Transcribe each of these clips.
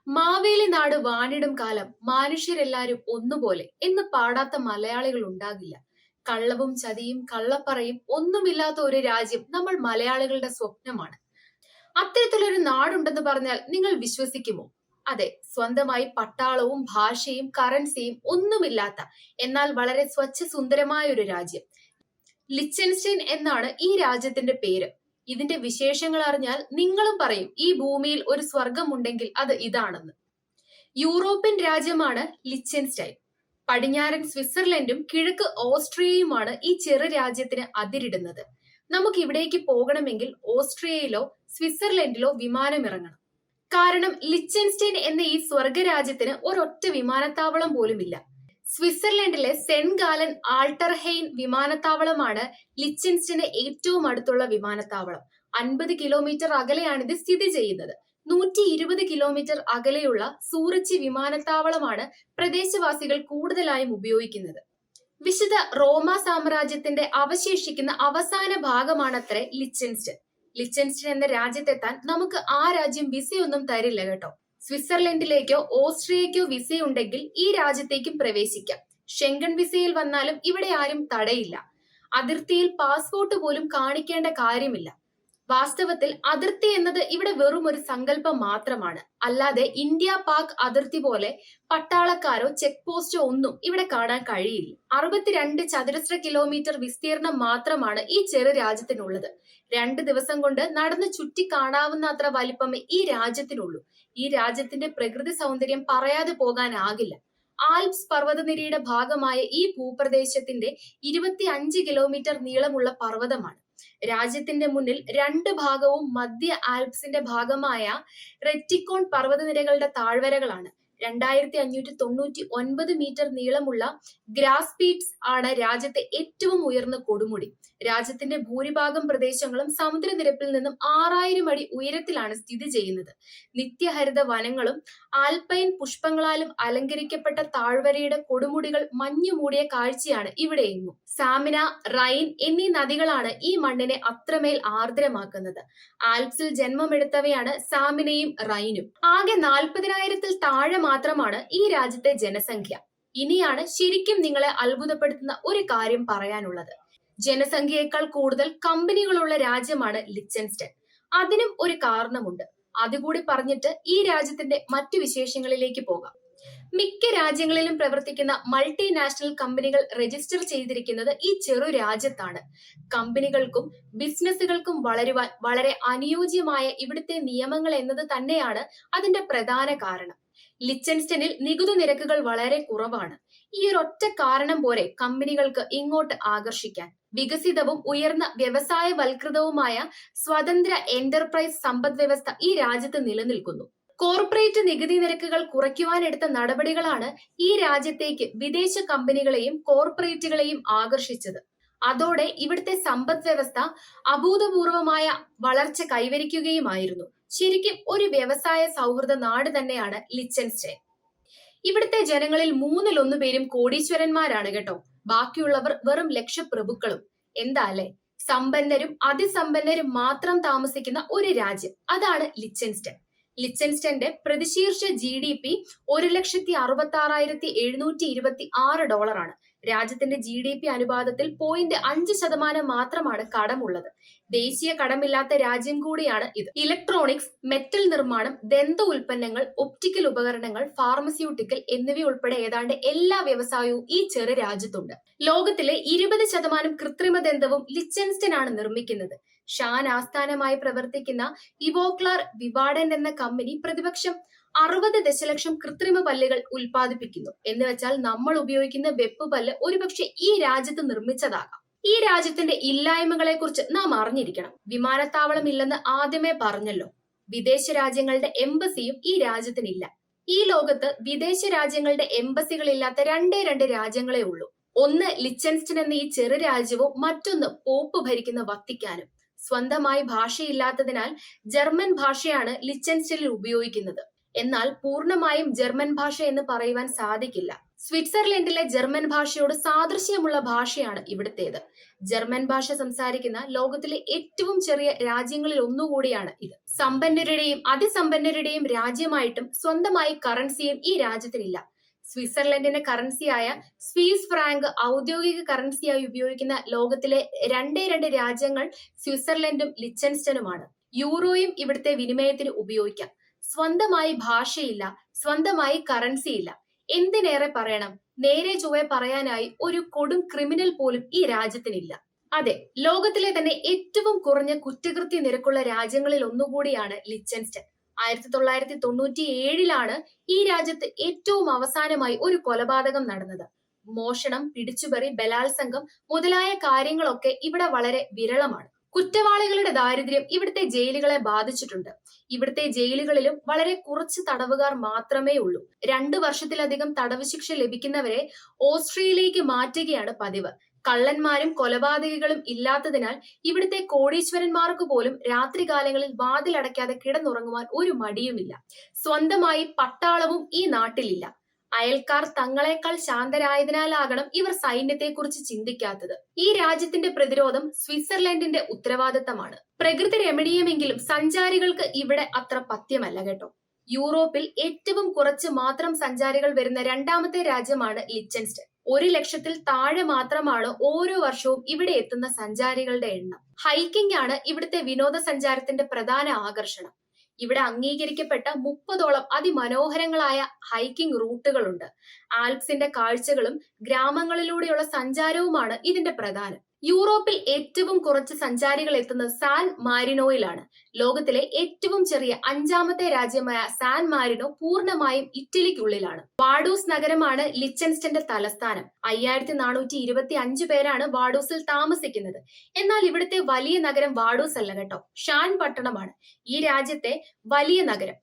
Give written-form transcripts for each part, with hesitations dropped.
മാവേലി നാട് വാണിടും കാലം മനുഷ്യരെല്ലാരും ഒന്നുപോലെ എന്ന് പാടാത്ത മലയാളികൾ ഉണ്ടാകില്ല. കള്ളവും ചതിയും കള്ളപ്പറയും ഒന്നുമില്ലാത്ത ഒരു രാജ്യം നമ്മൾ മലയാളികളുടെ സ്വപ്നമാണ്. അത്തരത്തിലൊരു നാടുണ്ടെന്ന് പറഞ്ഞാൽ നിങ്ങൾ വിശ്വസിക്കുമോ? അതെ, സ്വന്തമായി പട്ടാളവും ഭാഷയും കറൻസിയും ഒന്നുമില്ലാത്ത എന്നാൽ വളരെ സ്വച്ഛ സുന്ദരമായ ഒരു രാജ്യം. ലിച്ചൻസ്റ്റൈൻ എന്നാണ് ഈ രാജ്യത്തിന്റെ പേര്. ഇതിന്റെ വിശേഷങ്ങൾ അറിഞ്ഞാൽ നിങ്ങളും പറയും ഈ ഭൂമിയിൽ ഒരു സ്വർഗമുണ്ടെങ്കിൽ അത് ഇതാണെന്ന്. യൂറോപ്യൻ രാജ്യമാണ് ലിച്ചൻസ്റ്റൈൻ. പടിഞ്ഞാറൻ സ്വിറ്റ്സർലൻഡും കിഴക്ക് ഓസ്ട്രിയയുമാണ് ഈ ചെറു രാജ്യത്തിന് അതിരിടുന്നത്. നമുക്ക് ഇവിടേക്ക് പോകണമെങ്കിൽ ഓസ്ട്രിയയിലോ സ്വിറ്റ്സർലൻഡിലോ വിമാനമിറങ്ങണം. കാരണം ലിച്ചൻസ്റ്റൈൻ എന്ന ഈ സ്വർഗരാജ്യത്തിന് ഒരൊറ്റ വിമാനത്താവളം പോലുമില്ല. സ്വിറ്റ്സർലൻഡിലെ സെന്റ് ഗാലൻ ആൾട്ടർഹെയിൻ വിമാനത്താവളമാണ് ലിച്ചൻസ്റ്റൈന് ഏറ്റവും അടുത്തുള്ള വിമാനത്താവളം. 50 കിലോമീറ്റർ അകലെയാണ് ഇത് സ്ഥിതി ചെയ്യുന്നത്. 120 കിലോമീറ്റർ അകലെയുള്ള സൂറിച്ചി വിമാനത്താവളമാണ് പ്രദേശവാസികൾ കൂടുതലായും ഉപയോഗിക്കുന്നത്. വിശുദ്ധ റോമ സാമ്രാജ്യത്തിന്റെ അവശേഷിക്കുന്ന അവസാന ഭാഗമാണത്രേ ലിച്ചൻസ്റ്റൈൻ. ലിച്ചൻസ്റ്റൈൻ എന്ന രാജ്യത്തെത്താൻ നമുക്ക് ആ രാജ്യം വിസയൊന്നും തരില്ല കേട്ടോ. സ്വിറ്റ്സർലൻഡിലേക്കോ ഓസ്ട്രിയക്കോ വിസയുണ്ടെങ്കിൽ ഈ രാജ്യത്തേക്കും പ്രവേശിക്കാം. ഷെങ്കൺ വിസയിൽ വന്നാലും ഇവിടെ ആരും തടയില്ല. അതിർത്തിയിൽ പാസ്പോർട്ട് പോലും കാണിക്കേണ്ട കാര്യമില്ല. വാസ്തവത്തിൽ അതിർത്തി എന്നത് ഇവിടെ വെറും ഒരു സങ്കല്പം മാത്രമാണ്. അല്ലാതെ ഇന്ത്യ പാക് അതിർത്തി പോലെ പട്ടാളക്കാരോ ചെക്ക് പോസ്റ്റോ ഒന്നും ഇവിടെ കാണാൻ കഴിയില്ല. 62 ചതുരശ്ര കിലോമീറ്റർ വിസ്തീർണം മാത്രമാണ് ഈ ചെറു രാജ്യത്തിനുള്ളത്. 2 ദിവസം കൊണ്ട് നടന്ന് ചുറ്റി കാണാവുന്ന അത്ര വലിപ്പമേ ഈ രാജ്യത്തിനുള്ളൂ. ഈ രാജ്യത്തിന്റെ പ്രകൃതി സൗന്ദര്യം പറയാതെ പോകാനാകില്ല. ആൽപ്സ് പർവ്വതനിരയുടെ ഭാഗമായ ഈ ഭൂപ്രദേശത്തിന്റെ 25 കിലോമീറ്റർ നീളമുള്ള പർവ്വതമാണ്. രാജ്യത്തിന്റെ മുന്നിൽ 2 ഭാഗവും മധ്യ ആൽപ്സിന്റെ ഭാഗമായ റെറ്റിക്കോൺ പർവ്വതനിരകളുടെ താഴ്വരകളാണ്. 2599 മീറ്റർ നീളമുള്ള ഗ്രാസ് പീറ്റ്സ് ആണ് രാജ്യത്തെ ഏറ്റവും ഉയർന്ന കൊടുമുടി. രാജ്യത്തിന്റെ ഭൂരിഭാഗം പ്രദേശങ്ങളും സമുദ്രനിരപ്പിൽ നിന്നും 6000 അടി ഉയരത്തിലാണ് സ്ഥിതി ചെയ്യുന്നത്. നിത്യഹരിത വനങ്ങളും ആൽപൈൻ പുഷ്പങ്ങളാലും അലങ്കരിക്കപ്പെട്ട താഴ്വരയുടെ കൊടുമുടികൾ മഞ്ഞു മൂടിയ കാഴ്ചയാണ് ഇവിടെ എങ്ങും. സാമിന, റൈൻ എന്നീ നദികളാണ് ഈ മണ്ണിനെ അത്രമേൽ ആർദ്രമാക്കുന്നത്. ആൽപ്സിൽ ജന്മമെടുത്തവയാണ് സാമിനയും റൈനും. ആകെ 40,000-ൽ താഴെ മാത്രമാണ് ഈ രാജ്യത്തെ ജനസംഖ്യ. ഇനിയാണ് ശരിക്കും നിങ്ങളെ അത്ഭുതപ്പെടുത്തുന്ന ഒരു കാര്യം പറയാനുള്ളത്. ജനസംഖ്യയേക്കാൾ കൂടുതൽ കമ്പനികളുള്ള രാജ്യമാണ് ലിച്ചൻസ്റ്റൈൻ. അതിനും ഒരു കാരണമുണ്ട്. അതുകൂടി പറഞ്ഞിട്ട് ഈ രാജ്യത്തിന്റെ മറ്റു വിശേഷങ്ങളിലേക്ക് പോകാം. മിക്ക രാജ്യങ്ങളിലും പ്രവർത്തിക്കുന്ന മൾട്ടിനാഷണൽ കമ്പനികൾ രജിസ്റ്റർ ചെയ്തിരിക്കുന്നത് ഈ ചെറു രാജ്യത്താണ്. കമ്പനികൾക്കും ബിസിനസ്സുകൾക്കും വളരുവാൻ വളരെ അനുയോജ്യമായ ഇവിടുത്തെ നിയമങ്ങൾ എന്നത് തന്നെയാണ് അതിന്റെ പ്രധാന കാരണം. ലിച്ചൻസ്റ്റൈനിൽ നികുതി നിരക്കുകൾ വളരെ കുറവാണ്. ഈ ഒരൊറ്റ കാരണം പോരെ കമ്പനികൾക്ക് ഇങ്ങോട്ട് ആകർഷിക്കാൻ. വികസിതവും ഉയർന്ന വ്യവസായവൽകൃതവുമായ സ്വതന്ത്ര എന്റർപ്രൈസ് സമ്പദ് വ്യവസ്ഥ ഈ രാജ്യത്ത് നിലനിൽക്കുന്നു. കോർപ്പറേറ്റ് നികുതി നിരക്കുകൾ കുറയ്ക്കുവാനെടുത്ത നടപടികളാണ് ഈ രാജ്യത്തേക്ക് വിദേശ കമ്പനികളെയും കോർപ്പറേറ്റുകളെയും ആകർഷിച്ചത്. അതോടെ ഇവിടുത്തെ സമ്പദ് വ്യവസ്ഥ അഭൂതപൂർവമായ വളർച്ച കൈവരിക്കുകയുമായിരുന്നു. ശരിക്കും ഒരു വ്യവസായ സൗഹൃദ നാട് തന്നെയാണ് ലിച്ചൻസ്റ്റൈൻ. ഇവിടുത്തെ ജനങ്ങളിൽ 1/3 പേരും കോടീശ്വരന്മാരാണ് കേട്ടോ. ബാക്കിയുള്ളവർ വെറും ലക്ഷപ്രഭുക്കളും. എന്താ അല്ലെ? സമ്പന്നരും അതിസമ്പന്നരും മാത്രം താമസിക്കുന്ന ഒരു രാജ്യം, അതാണ് ലിച്ചൻസ്റ്റൈൻ. ലിച്ചൻസ്റ്റൈന്റെ പ്രതിശീർഷ GDP $1,66,726 രാജ്യത്തിന്റെ GDP അനുപാതത്തിൽ 0.5% മാത്രമാണ് കടമുള്ളത്. ദേശീയ കടമില്ലാത്ത രാജ്യം കൂടിയാണ് ഇത്. ഇലക്ട്രോണിക്സ്, മെറ്റൽ നിർമ്മാണം, ദന്ത ഉൽപ്പന്നങ്ങൾ, ഒപ്റ്റിക്കൽ ഉപകരണങ്ങൾ, ഫാർമസ്യൂട്ടിക്കൽ എന്നിവയുൾപ്പെടെ ഏതാണ്ട് എല്ലാ വ്യവസായവും ഈ ചെറു രാജ്യത്തുണ്ട്. ലോകത്തിലെ 20% കൃത്രിമ ദന്തവും ലിച്ചൻസ്റ്റൈൻ ആണ് നിർമ്മിക്കുന്നത്. ഷാൻ ആസ്ഥാനമായി പ്രവർത്തിക്കുന്ന ഇവോക്ലാർ വിവാഡൻ എന്ന കമ്പനി പ്രതിവർഷം 60 ദശലക്ഷം കൃത്രിമ പല്ലുകൾ ഉൽപ്പാദിപ്പിക്കുന്നു. എന്ന് വെച്ചാൽ നമ്മൾ ഉപയോഗിക്കുന്ന വെപ്പ് പല്ല് ഒരുപക്ഷെ ഈ രാജ്യത്ത് നിർമ്മിച്ചതാകാം. ഈ രാജ്യത്തിന്റെ ഇല്ലായ്മകളെ കുറിച്ച് നാം അറിഞ്ഞിരിക്കണം. വിമാനത്താവളം ഇല്ലെന്ന് ആദ്യമേ പറഞ്ഞല്ലോ. വിദേശ രാജ്യങ്ങളുടെ എംബസിയും ഈ രാജ്യത്തിനില്ല. ഈ ലോകത്ത് വിദേശ രാജ്യങ്ങളുടെ എംബസികളില്ലാത്ത 2 രാജ്യങ്ങളെ ഉള്ളൂ. ഒന്ന് ലിച്ചൻസ്റ്റൈൻ എന്ന ഈ ചെറു രാജ്യവും മറ്റൊന്ന് പോപ്പ് ഭരിക്കുന്ന വത്തിക്കാനും. സ്വന്തമായി ഭാഷയില്ലാത്തതിനാൽ ജർമ്മൻ ഭാഷയാണ് ലിച്ചൻസ്റ്റൈനിൽ ഉപയോഗിക്കുന്നത്. എന്നാൽ പൂർണ്ണമായും ജർമ്മൻ ഭാഷ എന്ന് പറയുവാൻ സാധിക്കില്ല. സ്വിറ്റ്സർലൻഡിലെ ജർമ്മൻ ഭാഷയോട് സാദൃശ്യമുള്ള ഭാഷയാണ് ഇവിടുത്തേത്. ജർമ്മൻ ഭാഷ സംസാരിക്കുന്ന ലോകത്തിലെ ഏറ്റവും ചെറിയ രാജ്യങ്ങളിൽ ഒന്നുകൂടിയാണ് ഇത്. സമ്പന്നരുടെയും അതിസമ്പന്നരുടെയും രാജ്യമായിട്ടും സ്വന്തമായി കറൻസിയും ഈ രാജ്യത്തിനില്ല. സ്വിറ്റ്സർലൻഡിന്റെ കറൻസിയായ സ്വീസ് ഫ്രാങ്ക് ഔദ്യോഗിക കറൻസിയായി ഉപയോഗിക്കുന്ന ലോകത്തിലെ രണ്ട് രാജ്യങ്ങൾ സ്വിറ്റ്സർലൻഡും ലിച്ചൻസ്റ്റനുമാണ്. യൂറോയും ഇവിടുത്തെ വിനിമയത്തിന് ഉപയോഗിക്കാം. സ്വന്തമായി ഭാഷയില്ല, സ്വന്തമായി കറൻസിയില്ല. എന്തിനേറെ പറയണം, നേരെ ചൊവ്വെ പറയാനായി ഒരു കൊടും ക്രിമിനൽ പോലും ഈ രാജ്യത്തിനില്ല. അതെ, ലോകത്തിലെ തന്നെ ഏറ്റവും കുറഞ്ഞ കുറ്റകൃത്യ നിരക്കുള്ള രാജ്യങ്ങളിൽ ഒന്നുകൂടിയാണ് ലിച്ചൻസ്റ്റൺ. 1997 ഈ രാജ്യത്ത് ഏറ്റവും അവസാനമായി ഒരു കൊലപാതകം നടന്നത്. മോഷണം, പിടിച്ചുപറി, ബലാത്സംഗം മുതലായ കാര്യങ്ങളൊക്കെ ഇവിടെ വളരെ വിരളമാണ്. കുറ്റവാളികളുടെ ദാരിദ്ര്യം ഇവിടുത്തെ ജയിലുകളെ ബാധിച്ചിട്ടുണ്ട്. ഇവിടുത്തെ ജയിലുകളിലും വളരെ കുറച്ച് തടവുകാർ മാത്രമേ ഉള്ളൂ. 2 വർഷത്തിലധികം തടവ് ശിക്ഷ ലഭിക്കുന്നവരെ ഓസ്ട്രിയയിലേക്ക് മാറ്റുകയാണ് പതിവ്. കള്ളന്മാരും കൊലപാതകികളും ഇല്ലാത്തതിനാൽ ഇവിടുത്തെ കോടീശ്വരന്മാർക്ക് പോലും രാത്രികാലങ്ങളിൽ വാതിലടയ്ക്കാതെ കിടന്നുറങ്ങുവാൻ ഒരു മടിയുമില്ല. സ്വന്തമായി പട്ടാളവും ഈ നാട്ടിലില്ല. അയൽക്കാർ തങ്ങളെക്കാൾ ശാന്തരായതിനാലാകണം ഇവർ സൈന്യത്തെക്കുറിച്ച് ചിന്തിക്കാത്തത്. ഈ രാജ്യത്തിന്റെ പ്രതിരോധം സ്വിറ്റ്സർലൻഡിന്റെ ഉത്തരവാദിത്തമാണ്. പ്രകൃതി രമണീയമെങ്കിലും സഞ്ചാരികൾക്ക് ഇവിടെ അത്ര പഥ്യമല്ല കേട്ടോ. യൂറോപ്പിൽ ഏറ്റവും കുറച്ച് മാത്രം സഞ്ചാരികൾ വരുന്ന 2ാമത്തെ രാജ്യമാണ് ലിച്ചൻസ്റ്റൺ. 1,00,000-ൽ താഴെ മാത്രമാണ് ഓരോ വർഷവും ഇവിടെ എത്തുന്ന സഞ്ചാരികളുടെ എണ്ണം. ഹൈക്കിംഗ് ആണ് ഇവിടുത്തെ വിനോദസഞ്ചാരത്തിന്റെ പ്രധാന ആകർഷണം. ഇവിടെ അംഗീകരിക്കപ്പെട്ട 30ഓളം അതിമനോഹരങ്ങളായ ഹൈക്കിംഗ് റൂട്ടുകളുണ്ട്. ആൽപ്സിന്റെ കാഴ്ചകളും ഗ്രാമങ്ങളിലൂടെയുള്ള സഞ്ചാരവുമാണ് ഇതിന്റെ പ്രധാനം. യൂറോപ്പിൽ ഏറ്റവും കുറച്ച് സഞ്ചാരികൾ എത്തുന്നത് സാൻ മാരിനോയിലാണ്. ലോകത്തിലെ ഏറ്റവും ചെറിയ 5ാമത്തെ രാജ്യമായ സാൻ മാരിനോ പൂർണ്ണമായും ഇറ്റലിക്കുള്ളിലാണ്. വാഡൂസ് നഗരമാണ് ലിച്ചൻസ്റ്റന്റെ തലസ്ഥാനം. 5425 പേരാണ് വാഡൂസിൽ താമസിക്കുന്നത്. എന്നാൽ ഇവിടുത്തെ വലിയ നഗരം വാഡൂസ് അല്ല കേട്ടോ, ഷാൻ പട്ടണമാണ് ഈ രാജ്യത്തെ വലിയ നഗരം.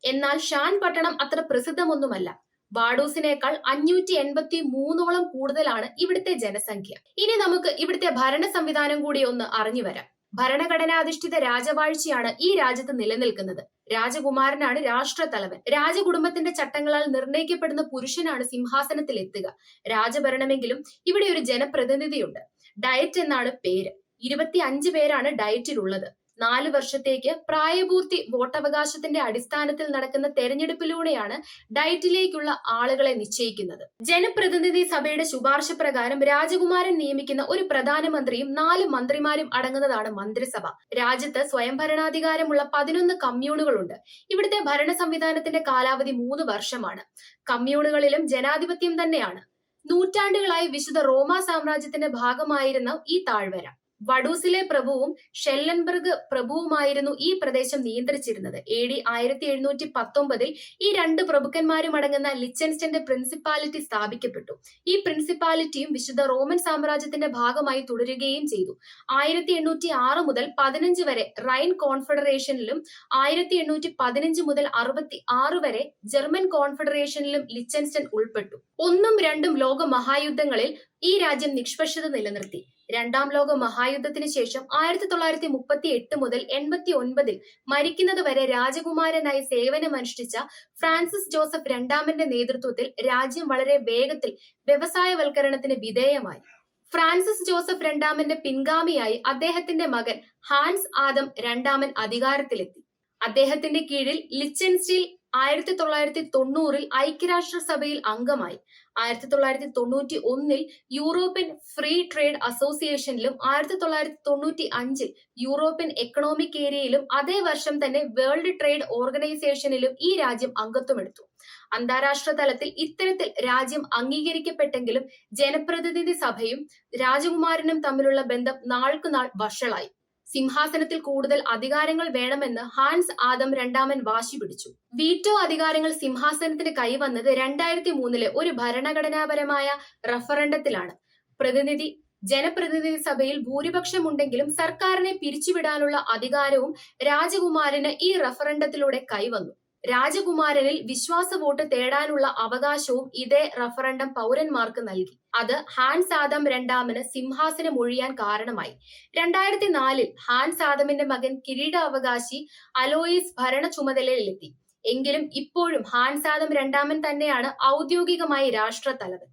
എന്നാൽ ഷാൻ പട്ടണം അത്ര പ്രസിദ്ധമൊന്നുമല്ല. വാഡൂസിനേക്കാൾ 583ഓളം കൂടുതലാണ് ഇവിടുത്തെ ജനസംഖ്യ. ഇനി നമുക്ക് ഇവിടുത്തെ ഭരണ സംവിധാനം കൂടി ഒന്ന് അറിഞ്ഞു വരാം. ഭരണഘടനാധിഷ്ഠിത രാജവാഴ്ചയാണ് ഈ രാജ്യത്ത് നിലനിൽക്കുന്നത്. രാജകുമാരനാണ് രാഷ്ട്രത്തലവൻ. രാജകുടുംബത്തിന്റെ ചട്ടങ്ങളാൽ നിർണയിക്കപ്പെടുന്ന പുരുഷനാണ് സിംഹാസനത്തിൽ എത്തുക. രാജഭരണമെങ്കിലും ഇവിടെ ഒരു ജനപ്രതിനിധിയുണ്ട്. ഡയറ്റ് എന്നാണ് പേര്. 25 പേരാണ് ഡയറ്റിലുള്ളത്. 4 വർഷത്തേക്ക് പ്രായപൂർത്തി വോട്ടവകാശത്തിന്റെ അടിസ്ഥാനത്തിൽ നടക്കുന്ന തെരഞ്ഞെടുപ്പിലൂടെയാണ് ഡയറ്റിലേക്കുള്ള ആളുകളെ നിശ്ചയിക്കുന്നത്. ജനപ്രതിനിധി സഭയുടെ ശുപാർശ പ്രകാരം രാജകുമാരൻ നിയമിക്കുന്ന ഒരു പ്രധാനമന്ത്രിയും 4 മന്ത്രിമാരും അടങ്ങുന്നതാണ് മന്ത്രിസഭ. രാജ്യത്ത് സ്വയംഭരണാധികാരമുള്ള 11 കമ്മ്യൂണുകളുണ്ട്. ഇവിടുത്തെ ഭരണ സംവിധാനത്തിന്റെ കാലാവധി 3 വർഷമാണ്. കമ്മ്യൂണുകളിലും ജനാധിപത്യം തന്നെയാണ്. നൂറ്റാണ്ടുകളായി വിശുദ്ധ റോമാ സാമ്രാജ്യത്തിന്റെ ഭാഗമായിരുന്ന ഈ താഴ്വര, വഡൂസിലെ പ്രഭുവും ഷെല്ലൻബർഗ് പ്രഭുവുമായിരുന്നു ഈ പ്രദേശം നിയന്ത്രിച്ചിരുന്നത്. AD 1719 ഈ 2 പ്രഭുക്കന്മാരും അടങ്ങുന്ന ലിച്ചൻസ്റ്റന്റെ പ്രിൻസിപ്പാലിറ്റി സ്ഥാപിക്കപ്പെട്ടു. ഈ പ്രിൻസിപ്പാലിറ്റിയും വിശുദ്ധ റോമൻ സാമ്രാജ്യത്തിന്റെ ഭാഗമായി തുടരുകയും ചെയ്തു. 1806 മുതൽ 15 വരെ റൈൻ കോൺഫെഡറേഷനിലും 1815 മുതൽ 66 വരെ ജർമ്മൻ കോൺഫെഡറേഷനിലും ലിച്ചൻസ്റ്റൺ ഉൾപ്പെട്ടു. 1ഉം 2ഉം ലോക മഹായുദ്ധങ്ങളിൽ ഈ രാജ്യം നിഷ്പക്ഷത നിലനിർത്തി. 2ാം ലോക മഹായുദ്ധത്തിന് ശേഷം 1938 മുതൽ 89 മരിക്കുന്നത് വരെ രാജകുമാരനായി സേവനമനുഷ്ഠിച്ച ഫ്രാൻസിസ് ജോസഫ് രണ്ടാമന്റെ നേതൃത്വത്തിൽ രാജ്യം വളരെ വേഗത്തിൽ വ്യവസായവൽക്കരണത്തിന് വിധേയമായി. ഫ്രാൻസിസ് ജോസഫ് രണ്ടാമന്റെ പിൻഗാമിയായി അദ്ദേഹത്തിന്റെ മകൻ ഹാൻസ് ആദം രണ്ടാമൻ അധികാരത്തിലെത്തി. അദ്ദേഹത്തിന്റെ കീഴിൽ ലിച്ചൻസ്റ്റീൻ 1990 ഐക്യരാഷ്ട്രസഭയിൽ അംഗമായി. 1991 യൂറോപ്യൻ ഫ്രീ ട്രേഡ് അസോസിയേഷനിലും 1995 യൂറോപ്യൻ എക്കണോമിക് ഏരിയയിലും അതേ വർഷം തന്നെ വേൾഡ് ട്രേഡ് ഓർഗനൈസേഷനിലും ഈ രാജ്യം അംഗത്വമെടുത്തു. അന്താരാഷ്ട്ര തലത്തിൽ ഇത്തരത്തിൽ രാജ്യം അംഗീകരിക്കപ്പെട്ടെങ്കിലും ജനപ്രതിനിധി സഭയും രാജകുമാരനും തമ്മിലുള്ള ബന്ധം നാൾക്കുനാൾ വഷളായി. സിംഹാസനത്തിൽ കൂടുതൽ അധികാരങ്ങൾ വേണമെന്ന് ഹാൻസ് ആദം രണ്ടാമൻ വാശി പിടിച്ചു. വീറ്റോ അധികാരങ്ങൾ സിംഹാസനത്തിന് കൈവന്നത് 2003 ഒരു ഭരണഘടനാപരമായ റഫറണ്ടത്തിലാണ്. ജനപ്രതിനിധി സഭയിൽ ഭൂരിപക്ഷമുണ്ടെങ്കിലും സർക്കാരിനെ പിരിച്ചുവിടാനുള്ള അധികാരവും രാജകുമാരന് ഈ റഫറണ്ടത്തിലൂടെ കൈവന്നു. രാജകുമാരനിൽ വിശ്വാസ വോട്ട് തേടാനുള്ള അവകാശവും ഇതേ റഫറണ്ടം പൗരന്മാർക്ക് നൽകി. അത് ഹാൻസ് ആദം രണ്ടാമന് സിംഹാസനം ഒഴിയാൻ കാരണമായി. 2004 ഹാൻസ് ആദമിന്റെ മകൻ കിരീടാവകാശി അലോയിസ് ഭരണ ചുമതലയിലെത്തി. എങ്കിലും ഇപ്പോഴും ഹാൻസ് ആദം രണ്ടാമൻ തന്നെയാണ് ഔദ്യോഗികമായി രാഷ്ട്രത്തലവൻ.